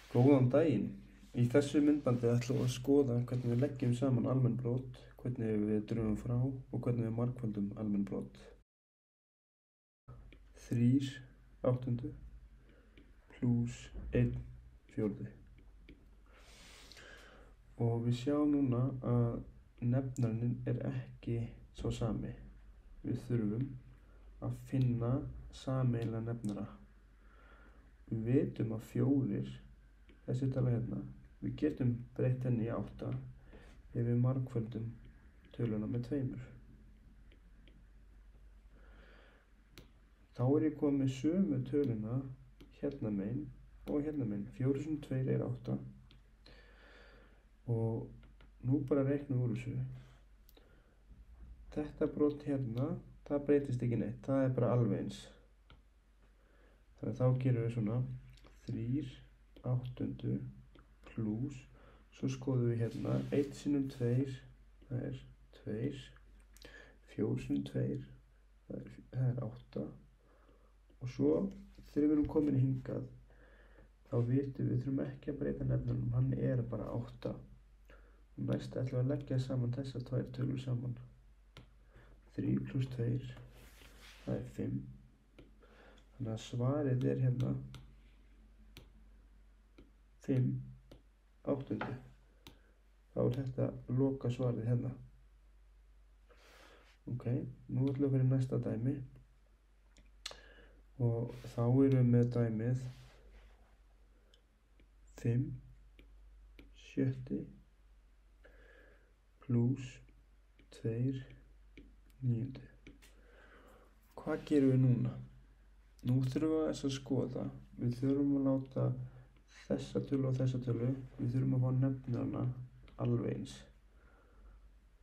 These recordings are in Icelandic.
Góðan daginn. Í þessu myndbandi ætlum við að skoða hvernig við leggjum saman almenn brot, hvernig við drögum frá og hvernig við margföldum almenn brot. 3/8 pluss 1/4. Og við sjáum núna að nefnarinn er ekki sá sami. Við þurfum að finna sameiginlega nefnara. Við vitum að 4, þessi tala hérna, við getum breytt henni í 8 ef við margföldum töluna með 2. Þá er ég komið með sömu töluna hérna megin og hérna megin. 4 sinnum 2 er 8. Og nú bara reiknum úr þessu. Þetta brot hérna, það breytist ekki neitt, það er bara alveg eins. Þannig að þá gerum við svona 3/8 pluss, svo skoðum við hérna 1 sinnum 2, það er 2, 4 sinnum 2, það er 8. Og svo þegar við erum komin hingað, þá vitum við þurfum ekki að breyta nefnarnum, hann er bara 8. Og næst ætlum við að leggja saman þessar 2 tölur saman. 3 pluss 2, það er 5. Þannig að svarið er hérna 5/8. Þá er þetta loka svarið hérna. Ok, nú ætlum við að fyrir næsta dæmi. Og þá erum við með dæmið 5/6 pluss 2/9. Hvað gerum við núna? Nú þurfum við að skoða. Við þurfum að láta þessa tölu og þessa tölu, við þurfum að fá nefnarna alveg eins.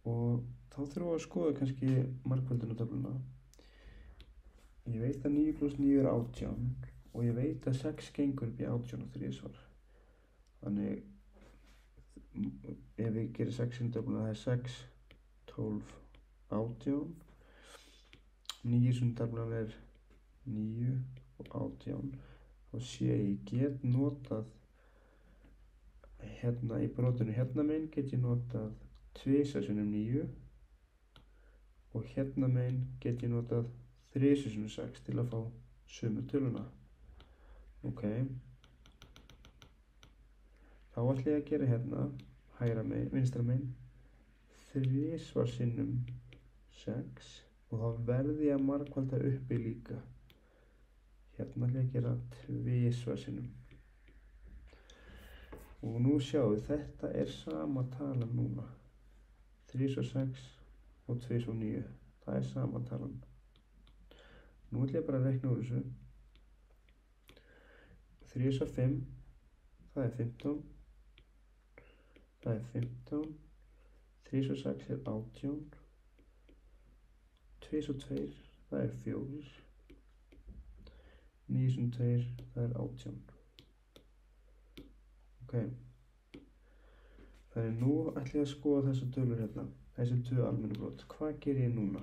Og þá þurfum við að skoða kannski margföldunartöfluna. Ég veit að 9 pluss 9 er 18 og ég veit að 6 gengur upp í 18 og 3 svar. Þannig ef við gerum 6 sinnum töfluna, það er 6, 12, 18. 9 sinnum töfluna er 9 og 18. Þá sé ég get notað hérna í brotinu hérna megin get ég notað 2 sinnum 9 og hérna megin get ég notað 3 sinnum 6 til að fá sömu töluna. Ok. Þá ætla ég að gera hérna hægra megin, vinstra megin 3 sinnum 6 og þá verði ég að margfalda uppi líka. Hérna ætla ég að gera 2 sinnum. Og nú sjáum við, þetta er sama talan núna. 3/6 og 2/9. Það er sama talan. Nú ætla ég bara að reikna úr þessu. 3/5, það er 15. Það er 15. 3/6 er 18. 2/2, það er 4. 9 sinnum 2, það er 18. Ok. Þannig nú ætla ég að skoða þessar tölur hérna. Þessi 2 almennu brot. Hvað ger ég núna?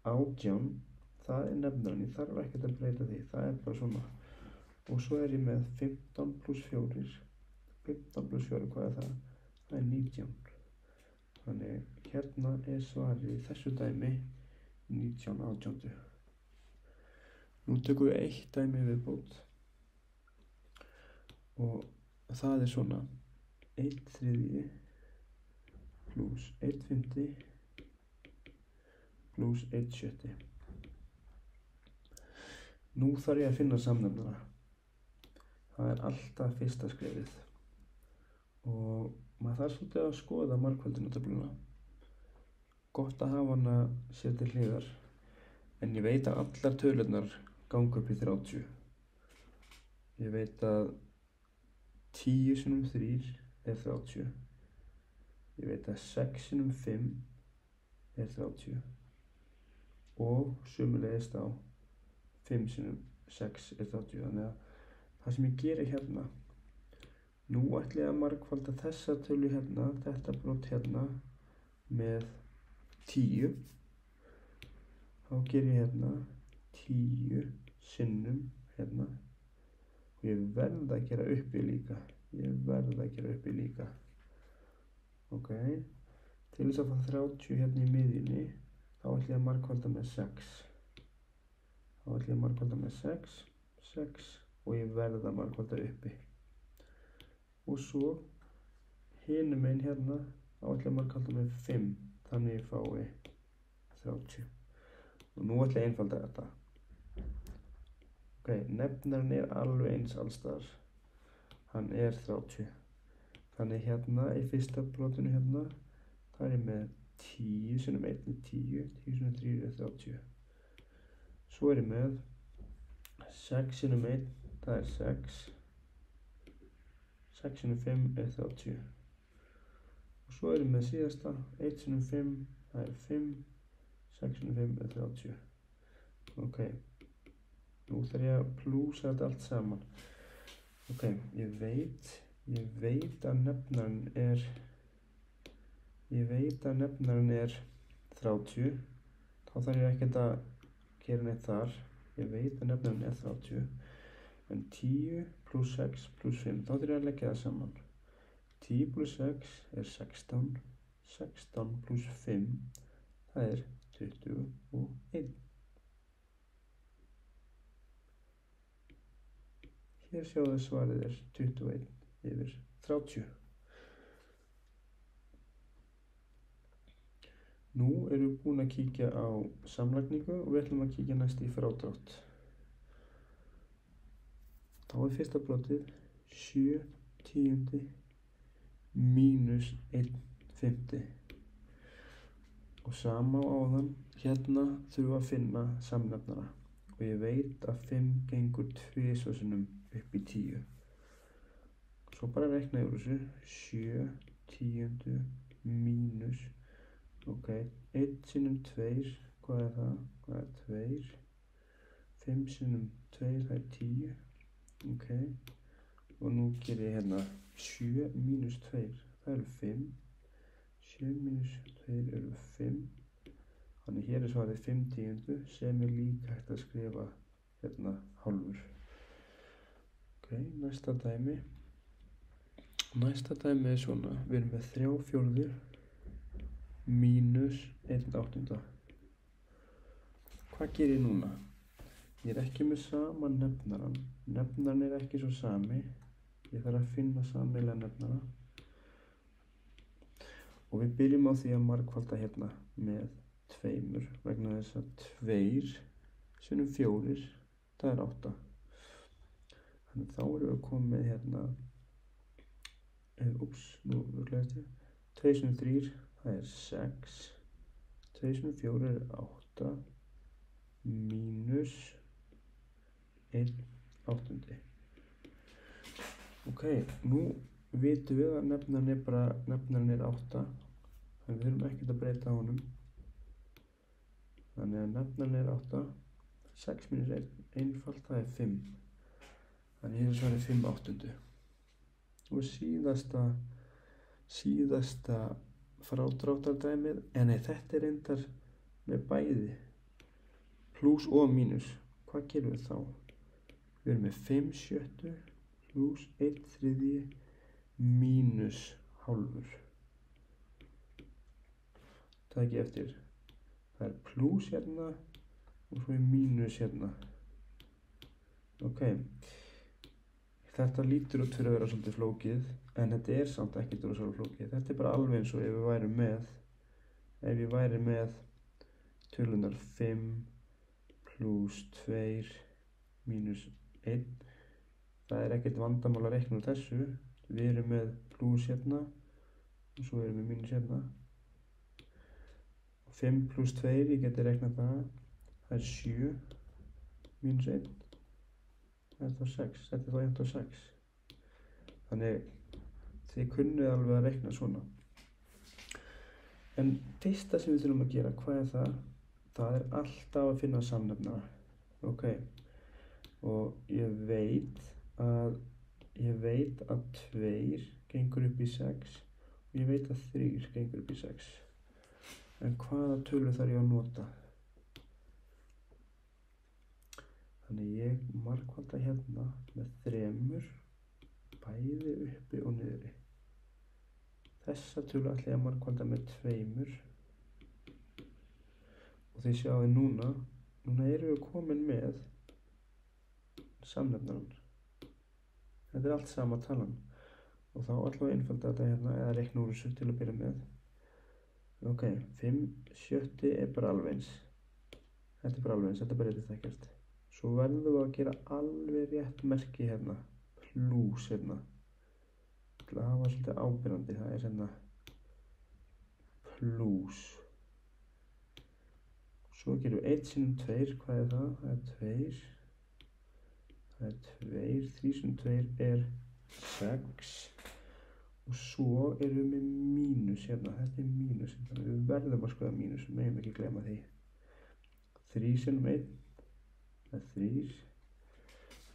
18, það er nefnarinn. Ég þarf ekkert að breyta því. Það er bara svona. Og svo er ég með 15 pluss 4. 15 pluss 4, hvað er það? Það er 19. Þannig hérna er svarið í þessu dæmi 19/18. Nú tökum við eitt dæmi viðbót. Og það er svona 1/3 pluss 1/5 pluss 1/6. Nú þarf ég að finna samnefnara. Það er alltaf fyrsta skrefið. Og maður þarf svolítið að skoða margföldunartöfluna. Gott að hafa hana sér til hliðar. En ég veit að allar tölurnar ganga upp í 30. Ég veit að 10 sinnum 3 er 30. Ég veit að 6 sinnum 5 er 30. Og sömuleiðis þá 5 sinnum 6 er 30. Þannig að það sem ég geri hérna, nú ætla ég að margfalda þessa tölu hérna, þetta brot hérna með 10. Þá ger ég hérna 10 sinnum hérna Ég verð að gera uppi líka. Ok, til þess að fá 30 hérna í miðjunni, þá ætla ég að margfalda með 6. 6 og ég verð að margfalda uppi. Og svo hinum megin hérna, þá ætla ég að margfalda með 5, þannig ég fái 30. Og nú ætla ég að einfalda þetta. Ok, nefnarinn alveg eins allstaðar. Hann 30. Þannig hérna í fyrsta brotinu hérna, það ég með 10 sinnum 1 er 10, 10 sinnum 3 er 30. Svo ég með 6 sinnum 1, það 6. 6 sinnum 5 er 30. Og svo ég með síðasta, 1 sinnum 5, það 5. 6 sinnum 5 er 30. Ok, nú þarf ég að plúsa þetta allt saman. Ok, ég veit að nefnarinn er 30. Þá þarf ég ekkert að gera neitt þar. Ég veit að nefnarinn er 30. En 10 pluss 6 pluss 5, þá þarf ég að leggja það saman. 10 pluss 6 er 16. 16 pluss 5, það er 21. Hér sjáðu svarið er 21 yfir 30. Nú erum við búin að kíkja á samlagningu og við ætlum að kíkja næst í frádrátt. Þá er fyrsta brotið 7/10 mínus 1/5. Og sama á áðan, hérna þurfum við að finna samnefnara. Og ég veit að 5 gengur 2 sinnum upp í 10. Svo bara reikna yfir þessu. 7/10 mínus, ok, 1 sinnum 2, hvað er það? Það er 2. 5 sinnum 2, það er 10. Ok, og nú ger ég hérna 7 mínus 2, það eru 5. 7 mínus 2 eru 5. Þannig hér er svarið 5/10 sem er líka hægt að skrifa hérna hálfur. Ok, næsta dæmi. Næsta dæmi er svona, við erum með 3/4 mínus 1/8. Hvað ger ég núna? Ég er ekki með sama nefnarann. Nefnarann er ekki svo sami. Ég þarf að finna sameiginlega nefnara. Og við byrjum á því að margfalda hérna með 2 vegna þess að 2 sinnum 4, það er 8. Þannig þá erum við að koma með hérna, nú gleðist ég, 2 sinnum 3, það er 6. 2 sinnum 4 er 8 mínus 1/8. Ok, nú vitum við að nefnarinn er 8, þannig við þurfum ekkert að breyta honum. Þannig að nefnarinn er 8, 6 mínus 1, einfalt, það er 5. Þannig hér er svarið 5/8. Og síðasta frádráttardæmið, nei, þetta er reyndar með bæði, plús og mínus. Hvað gerum við þá? Við erum með 5/6 plús 1/3 mínus hálfur. Takk eftir. Það er plús hérna og svo er mínus hérna. Ok. Þetta lítur út fyrir að vera svolítið flókið, en þetta er samt ekkert rosalega flókið. Þetta er bara alveg eins og ef ég væri með tölunar 5 pluss 2 mínus 1. Það er ekkert vandamál að reikna úr þessu. Við erum með pluss hérna og svo erum við mínus hérna. 5 pluss 2, ég geti reiknað það. Það er 7 mínus 1. Það er þá 6. Þetta er þá 1 og 6. Þannig þið kunnuð alveg að reikna svona. En fyrsta sem við þurfum að gera, hvað er það? Það er alltaf að finna samnefnara. Ok. Og ég veit að 2 gengur upp í 6 og ég veit að 3 gengur upp í 6. En hvaða tölu þarf ég að nota? Þannig ég margfalda hérna með 3 þessa tölu ætla ég að margfalda með 2 og þið sjáðu núna erum við komin með samnefnarann. Þetta er allt sama talan og þá ætlum við að einfalda þetta hérna eða reikna úr þessu til að byrja með. Ok, 5/7 er bara alveg eins. Þetta er bara alveg eins, þetta breytist ekkert. Svo verðum við að gera alveg rétt merki hérna, plús hérna. Til að hafa svolítið ábyrgandi, það er hérna plús. Svo gerum við 1 sinnum 2, hvað er það? Það er 2. Það er 2, 3 sinnum 2 er 6. Og svo erum við með mínus hérna, þetta er mínus hérna. Við verðum að skoða mínus, við megum ekki gleyma því. 3 sinnum 1, það er 3.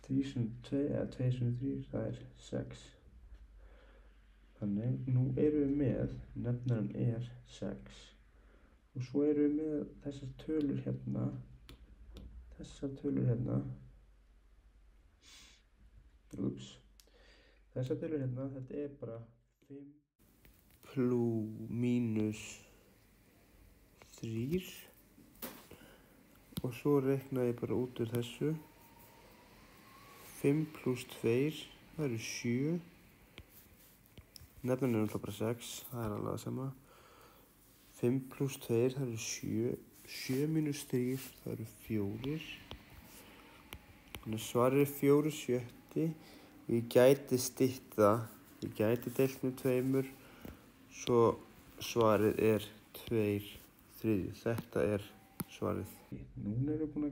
3 sinnum 2, eða 2 sinnum 3, það er 6. Þannig, nú erum við með, nefnarinn er 6. Og svo erum við með þessar tölur hérna, Þessar tölur hérna, þetta er bara 5 mínus 3. Og svo reikna ég bara út úr þessu. 5 pluss 2, það eru 7. Nefnarinn er alltaf bara 6, það er alveg það sama. 5 pluss 2, það eru 7. 7 mínus 3, það eru 4. Þannig að svarið er 4/7. Og ég gæti stytt það. Ég gæti deilt með 2, svo svarið er 2/3. Þetta er svarið. Núna erum við búin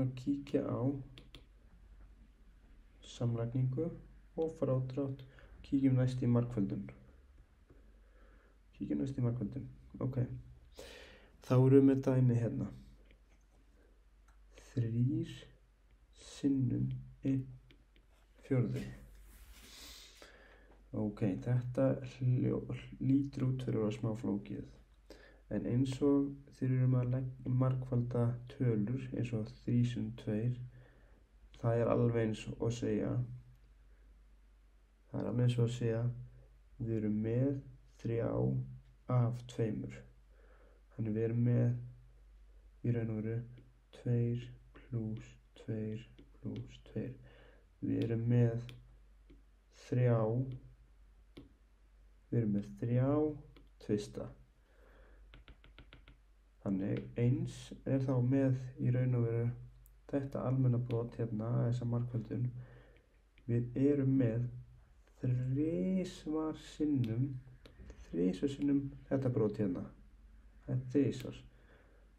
að kíkja á samlagningu og frádrátt. Kíkjum næst í margföldun. Ok. Þá erum við með dæmi hérna. 3 sinnum 1/4. Ok, þetta lítur út fyrir að vera smá flókið. En eins og þeir eru að margfalda tölur eins og 3 sinnum 2, það er alveg eins og að segja, við erum með 3 af 2. Þannig við erum með í raun og veru 2 pluss 2 pluss 2. Við erum með 3 tvista. Þannig eins er þá með í raun og veru þetta almenna brot hérna, þessa margföldun. Við erum með 3 sinnum þetta brot hérna. Það er 3.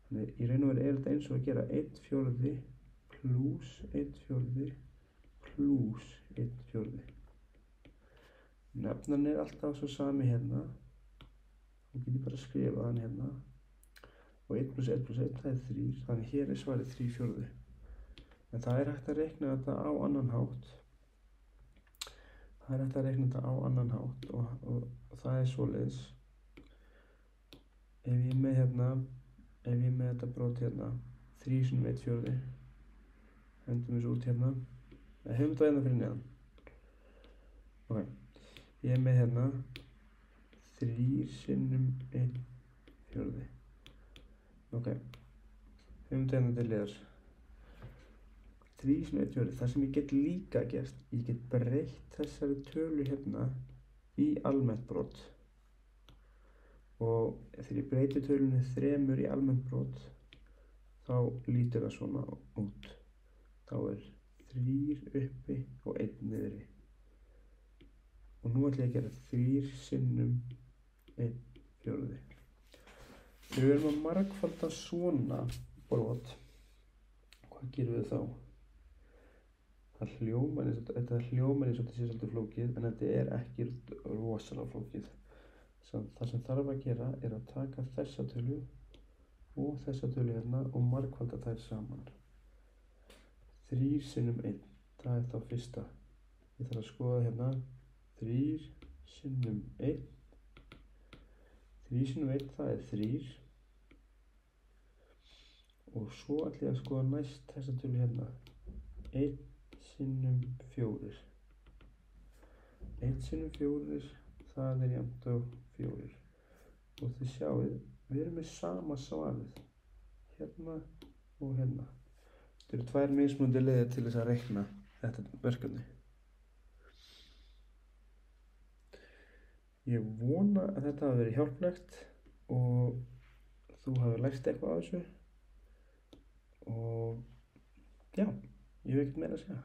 Þannig í raun og veru er þetta eins og að gera 1/4 pluss 1/4 pluss 1/4. Nefnarinn er alltaf svo sami hérna. Þá get ég bara að skrifa hann hérna. Og 1 pluss 1 pluss 1, það er 3. Þannig hér er svarið 3/4. En það er hægt að reikna þetta á annan hátt. Og það er svoleiðis. Ef ég er með þetta brot hérna, 3 sinnum 1/4, hendum þessu út hérna. Hefum þetta hérna fyrir neðan. Ok, ég er með hérna 3 sinnum 1/4. Ok, hefum þetta hérna til liðar. 3 sinnum 1/4, það sem ég get líka gert, ég get breytt þessari tölu hérna í almennt brot. Og þegar ég breyti tölunni 3 í almennt brot, þá lítur það svona út. Þá er 3 uppi og 1 niðri. Og nú ætla ég að gera 3 sinnum 1/4. Þegar við erum að margfalda svona brot, hvað gerum við þá? Þetta hljómar eins og þetta sé svolítið flókið, en þetta er ekki rosalega flókið. Það sem þarf að gera er að taka þessa tölu og þessa tölu hérna og margfalda þær saman. 3 sinnum 1, það er þá fyrsta. Ég þarf að skoða hérna 3 sinnum 1. 3 sinnum 1, það er 3. Og svo ætla ég að skoða næst þessa tölu hérna. 1 sinnum 4. 1 sinnum 4, það er jafnt á 4. Og þið sjáið, við erum með sama svarið. Hérna og hérna. Þetta eru 2 mismunandi leiðir til þess að reikna þetta verkefni. Ég vona að þetta hafi verið hjálplegt og þú hafi lært eitthvað af þessu. Og já, ég hef ekkert meira að segja.